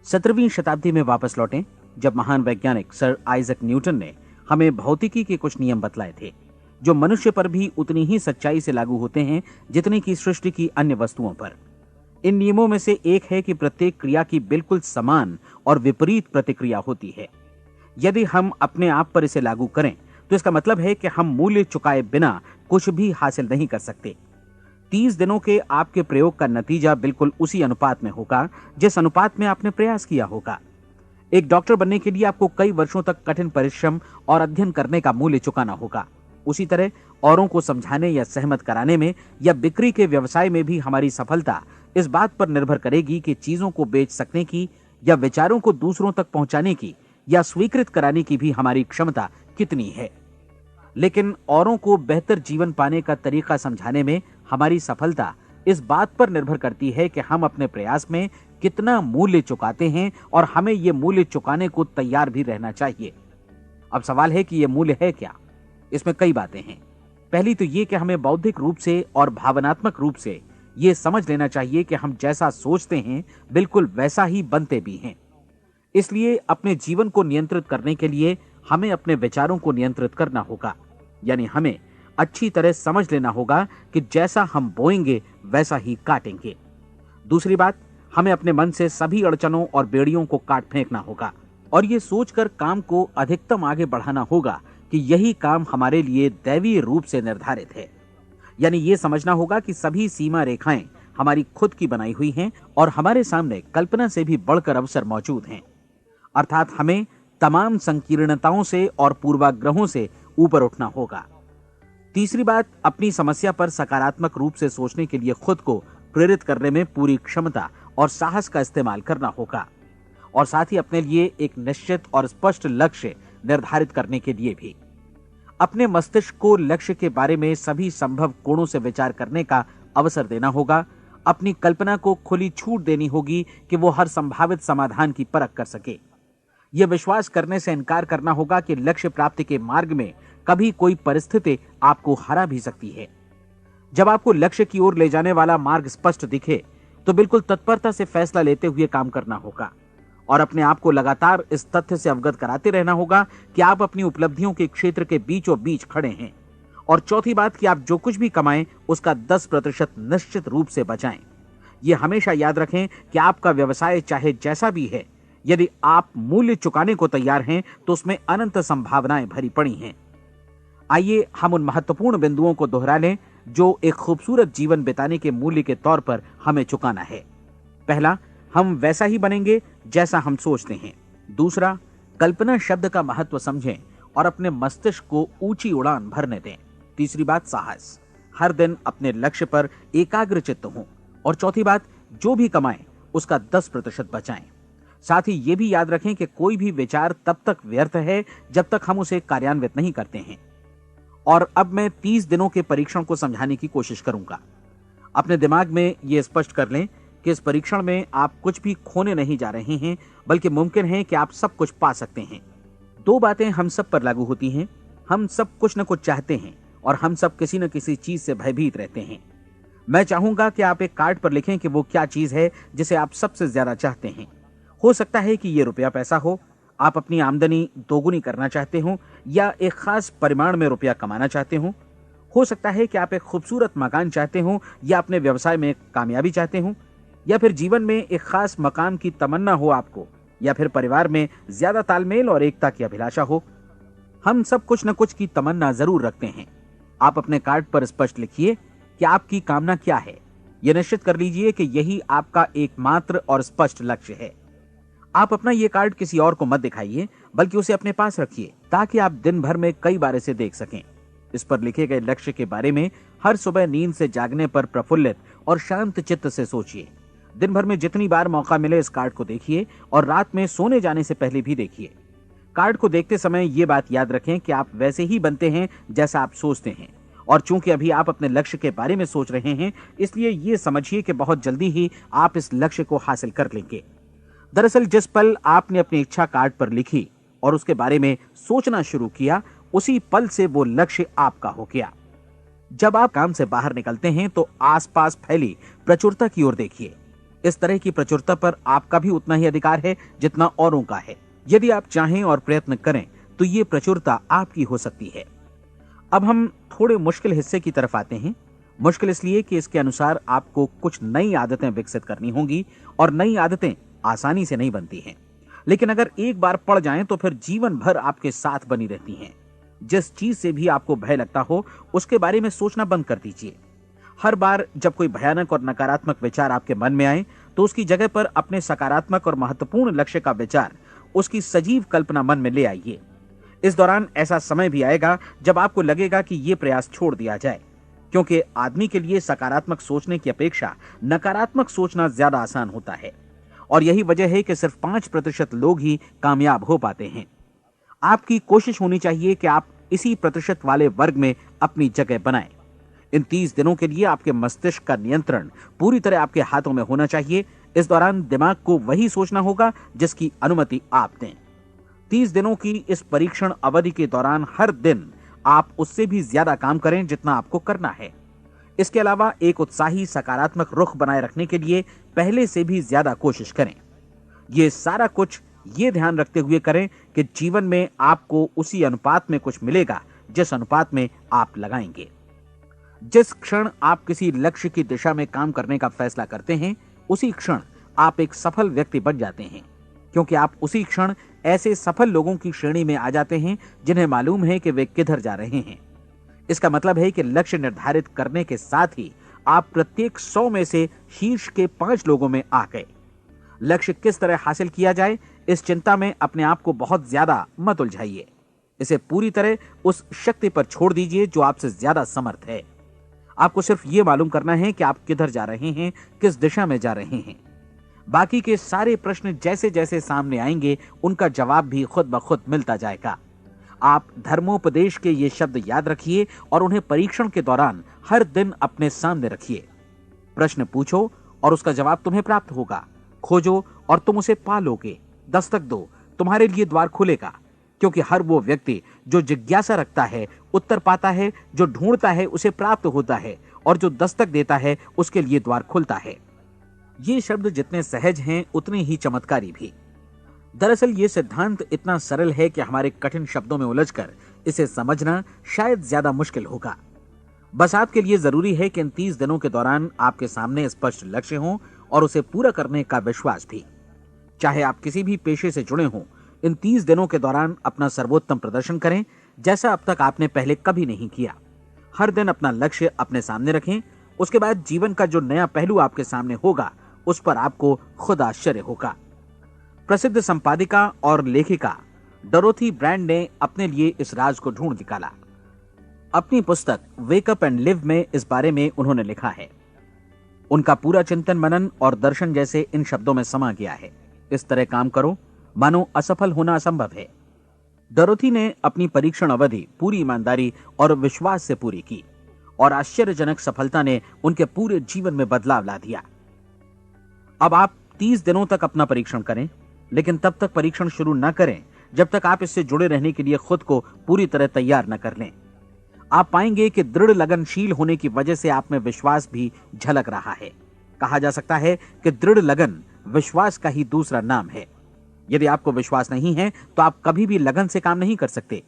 17वीं शताब्दी में वापस लौटें, जब महान वैज्ञानिक सर आइजक न्यूटन ने हमें भौतिकी के कुछ नियम बतलाए थे, जो मनुष्य पर भी उतनी ही सच्चाई से लागू होते हैं जितनी की सृष्टि की अन्य वस्तुओं पर। इन नियमों में से एक है कि प्रत्येक क्रिया की बिल्कुल समान और विपरीत प्रतिक्रिया होती है। यदि हम अपने आप पर इसे लागू करें तो इसका मतलब है कि हम मूल्य चुकाए बिना कुछ भी हासिल नहीं कर सकते। 30 दिनों के आपके प्रयोग का नतीजा बिल्कुल उसी अनुपात में होगा जिस अनुपात में आपने प्रयास किया होगा। एक डॉक्टर बनने के लिए आपको कई वर्षों तक कठिन परिश्रम और अध्ययन करने का मूल्य चुकाना होगा। उसी तरह औरों को समझाने या सहमत कराने में या बिक्री के व्यवसाय में भी हमारी सफलता इस बात पर निर्भर करेगी कि चीजों को बेच सकने की या विचारों को दूसरों तक पहुंचाने की या स्वीकृत कराने की भी हमारी क्षमता कितनी है। लेकिन औरों को बेहतर जीवन पाने का तरीका समझाने में हमारी सफलता इस बात पर निर्भर करती है कि हम अपने प्रयास में कितना मूल्य चुकाते हैं, और हमें यह मूल्य चुकाने को तैयार भी रहना चाहिए। अब सवाल है कि यह मूल्य है क्या? इसमें कई बातें हैं। पहली तो यह कि हमें बौद्धिक रूप से और भावनात्मक रूप से यह समझ लेना चाहिए कि हम जैसा सोचते हैं बिल्कुल वैसा ही बनते भी हैं। इसलिए अपने जीवन को नियंत्रित करने के लिए हमें अपने विचारों को नियंत्रित करना होगा। यानी हमें अच्छी तरह समझ लेना होगा कि जैसा हम बोएंगे वैसा ही काटेंगे। दूसरी बात, हमें अपने मन से सभी अड़चनों और बेड़ियों को काट फेंकना होगा और ये सोचकर काम को अधिकतम आगे बढ़ाना होगा कि यही काम हमारे लिए दैवीय रूप से निर्धारित है। यानी ये समझना होगा कि सभी सीमा रेखाएं हमारी खुद की बनाई हुई हैं और हमारे सामने कल्पना से भी बढ़कर अवसर मौजूद हैं। अर्थात हमें तमाम संकीर्णताओं से और पूर्वाग्रहों से ऊपर उठना होगा। तीसरी बात, अपनी समस्या पर सकारात्मक रूप से सोचने के लिए खुद को प्रेरित करने में पूरी क्षमता और साहस का इस्तेमाल करना होगा, और साथ ही अपने लिए एक निश्चित और स्पष्ट लक्ष्य निर्धारित करने के लिए भी। अपने मस्तिष्क को लक्ष्य के बारे में सभी संभव कोणों से विचार करने का अवसर देना होगा। अपनी कल्पना को खुली छूट देनी होगी कि वो हर संभावित समाधान की परख कर सके। यह विश्वास करने से इनकार करना होगा कि लक्ष्य प्राप्ति के मार्ग में कभी कोई परिस्थिति आपको हरा भी सकती है। जब आपको लक्ष्य की ओर ले जाने वाला मार्ग स्पष्ट दिखे तो बिल्कुल तत्परता से फैसला लेते हुए काम करना होगा और अपने आप को लगातार इस तथ्य से अवगत कराते रहना होगा कि आप अपनी उपलब्धियों के क्षेत्र के बीचों बीच खड़े हैं। और चौथी बात कि आप जो कुछ भी कमाएं उसका 10% निश्चित रूप से बचाएं। यह हमेशा याद रखें कि आपका व्यवसाय चाहे जैसा भी है, यदि आप मूल्य चुकाने को तैयार हैं तो उसमें अनंत संभावनाएं भरी पड़ी हैं। आइए हम उन महत्वपूर्ण बिंदुओं को दोहरा लें जो एक खूबसूरत जीवन बिताने के मूल्य के तौर पर हमें चुकाना है। पहला, हम वैसा ही बनेंगे जैसा हम सोचते हैं। दूसरा, कल्पना शब्द का महत्व समझें और अपने मस्तिष्क को ऊंची उड़ान भरने दें। तीसरी बात, साहस, हर दिन अपने लक्ष्य पर एकाग्रचित्त हों। और चौथी बात, जो भी कमाएं उसका 10% बचाएं। साथ ही ये भी याद रखें कि कोई भी विचार तब तक व्यर्थ है जब तक हम उसे कार्यान्वित नहीं करते हैं। और अब मैं 30 दिनों के परीक्षण को समझाने की कोशिश करूंगा। अपने दिमाग में यह स्पष्ट कर लें कि इस परीक्षण में आप कुछ भी खोने नहीं जा रहे हैं, बल्कि मुमकिन है कि आप सब कुछ पा सकते हैं। 2 बातें हम सब पर लागू होती हैं। हम सब कुछ न कुछ चाहते हैं और हम सब किसी न किसी चीज से भयभीत रहते हैं। मैं चाहूंगा कि आप एक कार्ड पर लिखें कि वो क्या चीज है जिसे आप सबसे ज्यादा चाहते हैं। हो सकता है कि ये रुपया पैसा हो, आप अपनी आमदनी दोगुनी करना चाहते हो, या एक खास परिमाण में रुपया कमाना चाहते हो सकता है कि आप एक खूबसूरत मकान चाहते हो, या अपने व्यवसाय में कामयाबी चाहते हो, या फिर जीवन में एक खास मकाम की तमन्ना हो आपको, या फिर परिवार में ज्यादा तालमेल और एकता की अभिलाषा हो। हम सब कुछ न कुछ की तमन्ना जरूर रखते हैं। आप अपने कार्ड पर स्पष्ट लिखिए कि आपकी कामना क्या है। यह निश्चित कर लीजिए कि यही आपका एकमात्र और स्पष्ट लक्ष्य है। आप अपना यह कार्ड किसी और को मत दिखाइए, बल्कि उसे अपने पास रखिए ताकि आप दिन भर में कई बार इसे देख सकें। इस पर लिखे गए लक्ष्य के बारे में हर सुबह नींद से जागने पर प्रफुल्लित और शांत चित्त से सोचिए। दिन भर में जितनी बार मौका मिले इस कार्ड को देखिए और रात में सोने जाने से पहले भी देखिए। कार्ड को देखते समय ये बात याद रखें कि आप वैसे ही बनते हैं जैसा आप सोचते हैं। और चूंकि अभी आप अपने लक्ष्य के बारे में सोच रहे हैं, इसलिए ये समझिए कि बहुत जल्दी ही आप इस लक्ष्य को हासिल कर लेंगे। दरअसल जिस पल आपने अपनी इच्छा कार्ड पर लिखी और उसके बारे में सोचना शुरू किया, उसी पल से वो लक्ष्य आपका हो गया। जब आप काम से बाहर निकलते हैं तो आसपास फैली प्रचुरता की ओर देखिए। इस तरह की प्रचुरता पर आपका भी उतना ही अधिकार है जितना औरों का है। यदि आप चाहें और प्रयत्न करें तो ये प्रचुरता आपकी हो सकती है। अब हम थोड़े मुश्किल हिस्से की तरफ आते हैं। मुश्किल इसलिए कि इसके अनुसार आपको कुछ नई आदतें विकसित करनी होंगी और नई आदतें आसानी से नहीं बनती हैं, लेकिन अगर एक बार पड़ जाएं तो फिर जीवन भर आपके साथ बनी रहती हैं। जिस चीज से भी आपको भय लगता हो उसके बारे में सोचना बंद कर दीजिए। हर बार जब कोई भयानक और नकारात्मक विचार आपके मन में आए तो उसकी जगह पर अपने सकारात्मक और महत्वपूर्ण लक्ष्य का विचार, उसकी सजीव कल्पना मन में ले आइए। इस दौरान ऐसा समय भी आएगा जब आपको लगेगा कि यह प्रयास छोड़ दिया जाए, क्योंकि आदमी के लिए सकारात्मक सोचने की अपेक्षा नकारात्मक सोचना ज्यादा आसान होता है। और यही वजह है कि सिर्फ 5% लोग ही कामयाब हो पाते हैं। आपकी कोशिश होनी चाहिए कि आप इसी प्रतिशत वाले वर्ग में अपनी जगह बनाएं। इन 30 दिनों के लिए आपके मस्तिष्क का नियंत्रण पूरी तरह आपके हाथों में होना चाहिए। इस दौरान दिमाग को वही सोचना होगा जिसकी अनुमति आप दें। 30 दिनों की इस परीक्षण अवधि के दौरान हर दिन आप उससे भी ज्यादा काम करें जितना आपको करना है। इसके अलावा एक उत्साही सकारात्मक रुख बनाए रखने के लिए पहले से भी ज्यादा कोशिश करें। ये सारा कुछ ये ध्यान रखते हुए करें कि जीवन में आपको उसी अनुपात में कुछ मिलेगा जिस अनुपात में आप लगाएंगे। जिस क्षण आप किसी लक्ष्य की दिशा में काम करने का फैसला करते हैं, उसी क्षण आप एक सफल व्यक्ति बन जाते हैं, क्योंकि आप उसी क्षण ऐसे सफल लोगों की श्रेणी में आ जाते हैं जिन्हें मालूम है कि वे किधर जा रहे हैं। इसका मतलब है कि लक्ष्य निर्धारित करने के साथ ही आप प्रत्येक 100 में से शीर्ष के 5 लोगों में आ गए। लक्ष्य किस तरह हासिल किया जाए, इस चिंता में अपने आप को बहुत ज्यादा मत उलझाइए। इसे पूरी तरह उस शक्ति पर छोड़ दीजिए जो आपसे ज्यादा समर्थ है। आपको सिर्फ ये मालूम करना है कि आप किधर जा रहे हैं, किस दिशा में जा रहे हैं। बाकी के सारे प्रश्न जैसे जैसे सामने आएंगे उनका जवाब भी खुद ब खुद मिलता जाएगा। आप धर्मोपदेश के ये शब्द याद रखिए और उन्हें परीक्षण के दौरान हर दिन अपने सामने रखिए। प्रश्न पूछो और उसका जवाब तुम्हें प्राप्त होगा। खोजो और तुम उसे पा लोगे। दस्तक दो, तुम्हारे लिए द्वार खुलेगा, क्योंकि हर वो व्यक्ति जो जिज्ञासा रखता है उत्तर पाता है, जो ढूंढता है उसे प्राप्त होता है, और जो दस्तक देता है उसके लिए द्वार खुलता है। ये शब्द जितने सहज हैं उतने ही चमत्कारी भी। दरअसल ये सिद्धांत इतना सरल है कि हमारे कठिन शब्दों में उलझकर इसे समझना शायद ज्यादा मुश्किल होगा। बस आपके लिए जरूरी है कि इन 30 दिनों के दौरान आपके सामने स्पष्ट लक्ष्य हो और उसे पूरा करने का विश्वास भी। चाहे आप किसी भी पेशे से जुड़े हों, इन 30 दिनों के दौरान अपना सर्वोत्तम प्रदर्शन करें, जैसा अब तक आपने पहले कभी नहीं किया। हर दिन अपना लक्ष्य अपने सामने रखें। उसके बाद जीवन का जो नया पहलू आपके सामने होगा उस पर आपको खुद आश्चर्य होगा। प्रसिद्ध संपादिका और लेखिका डोरोथी ब्रैंड ने अपने लिए इस राज को ढूंढ निकाला। अपनी पुस्तक वेक अप एंड लिव में इस बारे में उन्होंने लिखा है। उनका पूरा चिंतन मनन और दर्शन जैसे इन शब्दों में समा गया है। इस तरह काम करो मानो असफल होना असंभव है। डोरोथी ने अपनी परीक्षण अवधि पूरी ईमानदारी और विश्वास से पूरी की और आश्चर्यजनक सफलता ने उनके पूरे जीवन में बदलाव ला दिया। अब आप 30 दिनों तक अपना परीक्षण करें, लेकिन तब तक परीक्षण शुरू न करें जब तक आप इससे जुड़े रहने के लिए खुद को पूरी तरह तैयार न कर लें। आप पाएंगे कि दृढ़ लगनशील होने की वजह से आप में विश्वास भी झलक रहा है। कहा जा सकता है कि दृढ़ लगन विश्वास का ही दूसरा नाम है। यदि आपको विश्वास नहीं है तो आप कभी भी लगन से काम नहीं कर सकते।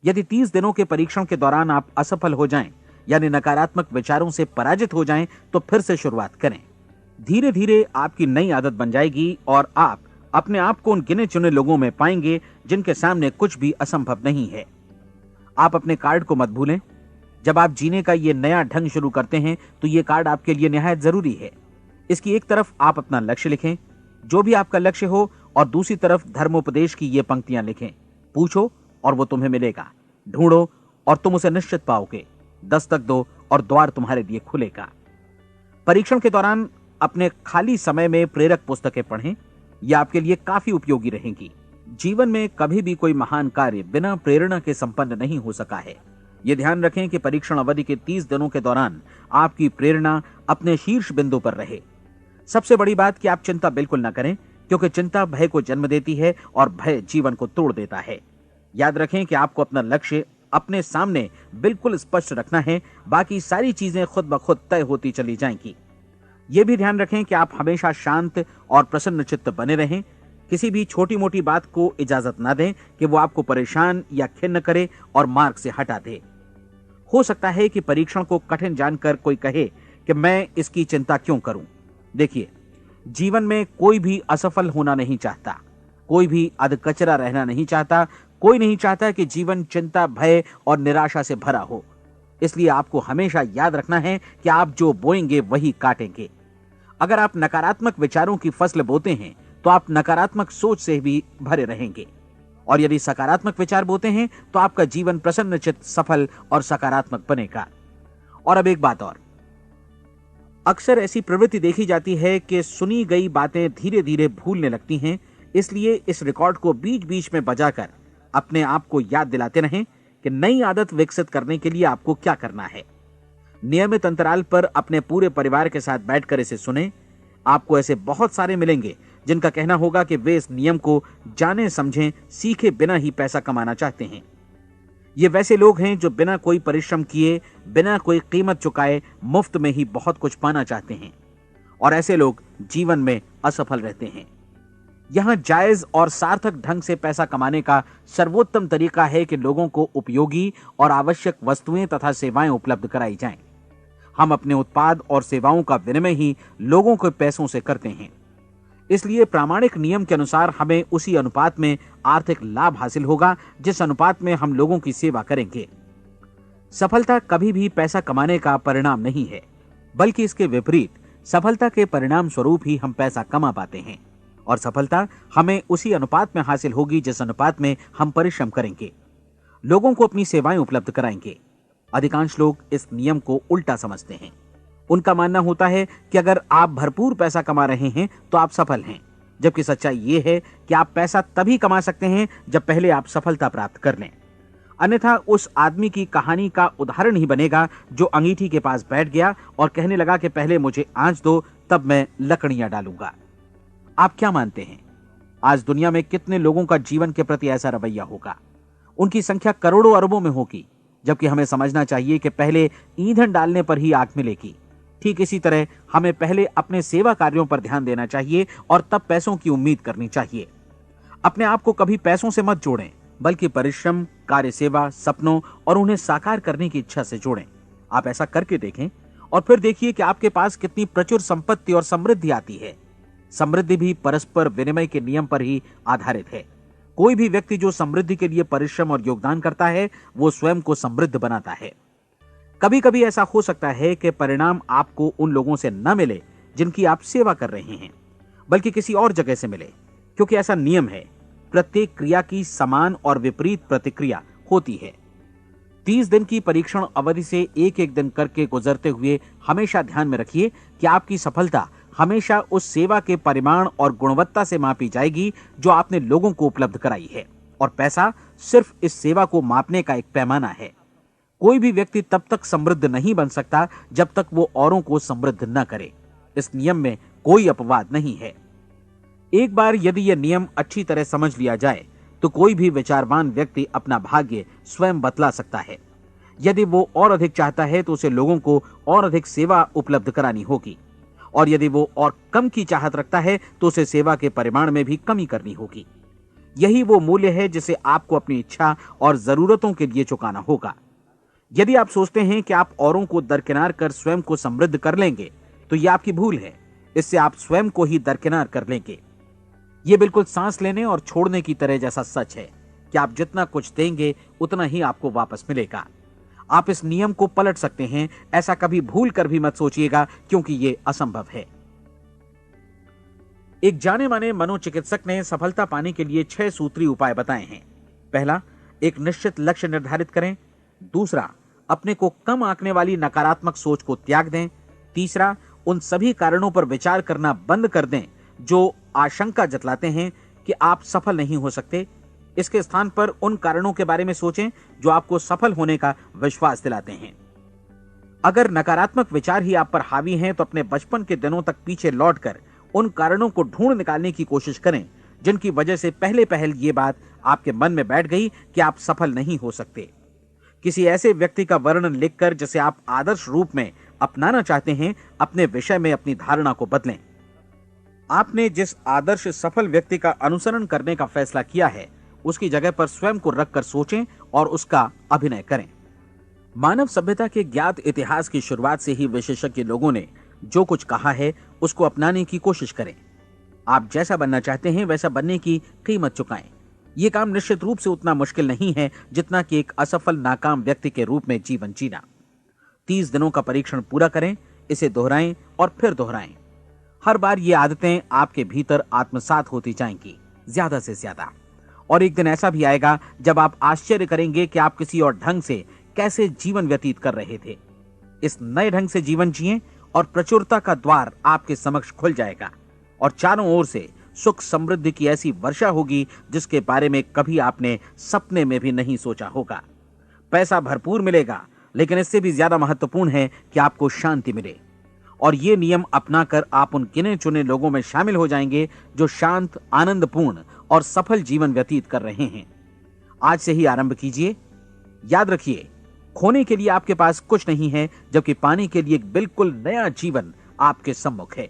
यदि 30 दिनों के परीक्षण के दौरान आप असफल हो जाएं, यानी नकारात्मक विचारों से पराजित हो जाएं, तो फिर से शुरुआत करें। धीरे धीरे आपकी नई आदत बन जाएगी और आप अपने आप को उन गिने चुने लोगों में पाएंगे जिनके सामने कुछ भी असंभव नहीं है। आप अपने कार्ड को मत भूलें। जब आप जीने का ये नया ढंग शुरू करते हैं तो ये कार्ड आपके लिए निहायत जरूरी है। इसकी एक तरफ आप अपना लक्ष्य लिखें, जो भी आपका लक्ष्य हो, और दूसरी तरफ धर्मोपदेश की ये पंक्तियां लिखें। पूछो और वो तुम्हें मिलेगा, ढूंढो और तुम उसे निश्चित पाओगे, दस्तक दो और द्वार तुम्हारे लिए खुलेगा। परीक्षण के दौरान अपने खाली समय में प्रेरक पुस्तकें पढ़ें। ये आपके लिए काफी उपयोगी रहेंगी। जीवन में कभी भी कोई महान कार्य बिना प्रेरणा के संपन्न नहीं हो सका है। ये ध्यान रखें कि परीक्षण अवधि के 30 दिनों के दौरान आपकी प्रेरणा अपने शीर्ष बिंदु पर रहे। सबसे बड़ी बात कि आप चिंता बिल्कुल न करें, क्योंकि चिंता भय को जन्म देती है और भय जीवन को तोड़ देता है। याद रखें कि आपको अपना लक्ष्य अपने सामने बिल्कुल स्पष्ट रखना है, बाकी सारी चीजें खुद ब खुद तय होती चली जाएंगी। यह भी ध्यान रखें कि आप हमेशा शांत और प्रसन्न चित्त बने रहें। किसी भी छोटी मोटी बात को इजाजत ना दें कि वो आपको परेशान या खिन्न करे और मार्ग से हटा दे। हो सकता है कि परीक्षण को कठिन जानकर कोई कहे कि मैं इसकी चिंता क्यों करूं। देखिए, जीवन में कोई भी असफल होना नहीं चाहता, कोई भी अधकचरा रहना नहीं चाहता, कोई नहीं चाहता कि जीवन चिंता, भय और निराशा से भरा हो। इसलिए आपको हमेशा याद रखना है कि आप जो बोएंगे वही काटेंगे। अगर आप नकारात्मक विचारों की फसल बोते हैं तो आप नकारात्मक सोच से भी भरे रहेंगे, और यदि सकारात्मक विचार बोते हैं तो आपका जीवन प्रसन्नचित्त, सफल और सकारात्मक बनेगा। और अब एक बात और, अक्सर ऐसी प्रवृत्ति देखी जाती है कि सुनी गई बातें धीरे धीरे भूलने लगती हैं। इसलिए इस रिकॉर्ड को बीच बीच में बजाकर अपने आप को याद दिलाते रहें कि नई आदत विकसित करने के लिए आपको क्या करना है। नियमित अंतराल पर अपने पूरे परिवार के साथ बैठकर इसे सुने। आपको ऐसे बहुत सारे मिलेंगे जिनका कहना होगा कि वे इस नियम को जाने समझें सीखे बिना ही पैसा कमाना चाहते हैं। ये वैसे लोग हैं जो बिना कोई परिश्रम किए, बिना कोई कीमत चुकाए मुफ्त में ही बहुत कुछ पाना चाहते हैं, और ऐसे लोग जीवन में असफल रहते हैं। यहां जायज और सार्थक ढंग से पैसा कमाने का सर्वोत्तम तरीका है कि लोगों को उपयोगी और आवश्यक वस्तुएं तथा सेवाएं उपलब्ध कराई जाएं। हम अपने उत्पाद और सेवाओं का विनिमय ही लोगों के पैसों से करते हैं। इसलिए प्रामाणिक नियम के अनुसार हमें उसी अनुपात में आर्थिक लाभ हासिल होगा जिस अनुपात में हम लोगों की सेवा करेंगे। सफलता कभी भी पैसा कमाने का परिणाम नहीं है, बल्कि इसके विपरीत सफलता के परिणाम स्वरूप ही हम पैसा कमा पाते हैं, और सफलता हमें उसी अनुपात में हासिल होगी जिस अनुपात में हम परिश्रम करेंगे, लोगों को अपनी सेवाएं उपलब्ध कराएंगे। अधिकांश लोग इस नियम को उल्टा समझते हैं। उनका मानना होता है कि अगर आप भरपूर पैसा कमा रहे हैं तो आप सफल हैं, जबकि सच्चाई ये है कि आप पैसा तभी कमा सकते हैं जब पहले आप सफलता प्राप्त कर लें। अन्यथा उस आदमी की कहानी का उदाहरण ही बनेगा जो अंगीठी के पास बैठ गया और कहने लगा कि पहले मुझे आंच दो, तब मैं लकड़ियां डालूंगा। आप क्या मानते हैं, आज दुनिया में कितने लोगों का जीवन के प्रति ऐसा रवैया होगा? उनकी संख्या करोड़ों अरबों में होगी, जबकि हमें समझना चाहिए कि पहले ईंधन डालने पर ही आग मिलेगी। ठीक इसी तरह हमें पहले अपने सेवा कार्यों पर ध्यान देना चाहिए और तब पैसों की उम्मीद करनी चाहिए। अपने आप को कभी पैसों से मत जोड़ें, बल्कि परिश्रम, कार्य सेवा, सपनों और उन्हें साकार करने की इच्छा से जोड़ें। आप ऐसा करके देखें और फिर देखिए कि आपके पास कितनी प्रचुर संपत्ति और समृद्धि आती है। समृद्धि भी परस्पर विनिमय के नियम पर ही आधारित है। कोई भी व्यक्ति जो समृद्धि के लिए परिश्रम और योगदान करता है, वो स्वयं को समृद्ध बनाता है। कभी कभी ऐसा हो सकता है कि परिणाम आपको उन लोगों से न मिले जिनकी आप सेवा कर रहे हैं, बल्कि किसी और जगह से मिले, क्योंकि ऐसा नियम है, प्रत्येक क्रिया की समान और विपरीत प्रतिक्रिया होती है। 30 दिन की परीक्षण अवधि से एक एक दिन करके गुजरते हुए हमेशा ध्यान में रखिए कि आपकी सफलता हमेशा उस सेवा के परिमाण और गुणवत्ता से मापी जाएगी जो आपने लोगों को उपलब्ध कराई है, और पैसा सिर्फ इस सेवा को मापने का एक पैमाना है। कोई भी व्यक्ति तब तक समृद्ध नहीं बन सकता जब तक वो औरों को समृद्ध न करे। इस नियम में कोई अपवाद नहीं है। एक बार यदि यह नियम अच्छी तरह समझ लिया जाए तो कोई भी विचारवान व्यक्ति अपना भाग्य स्वयं बतला सकता है। यदि वो और अधिक चाहता है तो उसे लोगों को और अधिक सेवा उपलब्ध करानी होगी, और यदि वो और कम की चाहत रखता है तो उसे सेवा के परिमाण में भी कमी करनी होगी। यही वो मूल्य है जिसे आपको अपनी इच्छा और जरूरतों के लिए चुकाना होगा। यदि आप सोचते हैं कि आप औरों को दरकिनार कर स्वयं को समृद्ध कर लेंगे तो यह आपकी भूल है। इससे आप स्वयं को ही दरकिनार कर लेंगे। यह बिल्कुल सांस लेने और छोड़ने की तरह जैसा सच है कि आप जितना कुछ देंगे उतना ही आपको वापस मिलेगा। आप इस नियम को पलट सकते हैं, ऐसा कभी भूल कर भी मत सोचिएगा, क्योंकि यह असंभव है। एक जाने माने मनोचिकित्सक ने सफलता पाने के लिए 6 सूत्री उपाय बताए हैं। पहला, एक निश्चित लक्ष्य निर्धारित करें। दूसरा, अपने को कम आंकने वाली नकारात्मक सोच को त्याग दें। तीसरा, उन सभी कारणों पर विचार करना बंद कर दें जो आशंका जतलाते हैं कि आप सफल नहीं हो सकते। इसके स्थान पर उन कारणों के बारे में सोचें जो आपको सफल होने का विश्वास दिलाते हैं। अगर नकारात्मक विचार ही आप पर हावी हैं तो अपने बचपन के दिनों तक पीछे लौटकर उन कारणों को ढूंढ निकालने की कोशिश करें जिनकी वजह से पहले पहल ये बात आपके मन में बैठ गई कि आप सफल नहीं हो सकते। किसी ऐसे व्यक्ति का वर्णन लिखकर जिसे आप आदर्श रूप में अपनाना चाहते हैं, अपने विषय में अपनी धारणा को बदलें। आपने जिस आदर्श सफल व्यक्ति का अनुसरण करने का फैसला किया है उसकी जगह पर स्वयं को रखकर सोचें और उसका अभिनय करें। मानव सभ्यता के ज्ञात इतिहास की शुरुआत से ही विशेषज्ञ लोगों ने जो कुछ कहा है उसको अपनाने की कोशिश करें। आप जैसा बनना चाहते हैं वैसा बनने की कीमत चुकाएं। यह काम निश्चित रूप से उतना मुश्किल नहीं है जितना कि एक असफल नाकाम व्यक्ति के रूप में जीवन जीना। 30 दिनों का परीक्षण पूरा करें, इसे दोहराएं और फिर दोहराएं। हर बार ये आदतें आपके भीतर आत्मसात होती जाएंगी, ज्यादा से ज्यादा। और एक दिन ऐसा भी आएगा जब आप आश्चर्य करेंगे कि आप किसी और ढंग से कैसे जीवन व्यतीत कर रहे थे। इस नए ढंग से जीवन जिएं और प्रचुरता का द्वार आपके समक्ष खुल जाएगा और चारों ओर से सुख समृद्धि की ऐसी वर्षा होगी जिसके बारे में कभी आपने सपने में भी नहीं सोचा होगा। पैसा भरपूर मिलेगा, लेकिन इससे भी ज्यादा महत्वपूर्ण है कि आपको शांति मिले। और ये नियम अपनाकर आप उन गिने चुने लोगों में शामिल हो जाएंगे जो शांत, आनंदपूर्ण और सफल जीवन व्यतीत कर रहे हैं। आज से ही आरंभ कीजिए। याद रखिए, खोने के लिए आपके पास कुछ नहीं है, जबकि पाने के लिए एक बिल्कुल नया जीवन आपके सम्मुख है।